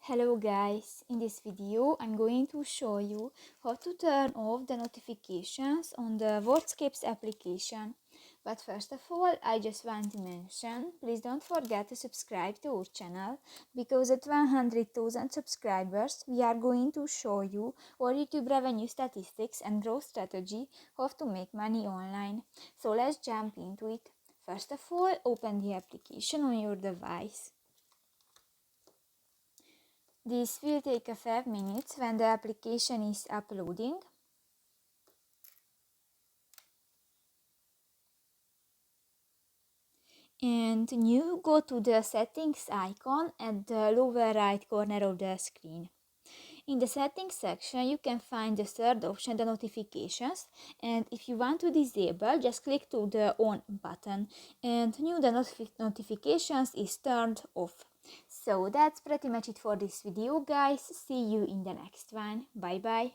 Hello guys, in this video I'm going to show you how to turn off the notifications on the Wordscapes application. But first of all, I just want to mention, please don't forget to subscribe to our channel, because at 100,000 subscribers we are going to show you our YouTube revenue statistics and growth strategy, how to make money online. So let's jump into it. First of all, open the application on your device. This will take a 5 minutes when the application is uploading. And you go to the settings icon at the lower right corner of the screen. In the settings section, you can find the third option, the notifications, and if you want to disable, just click to the on button, and the notifications is turned off. So that's pretty much it for this video, guys. See you in the next one. Bye bye.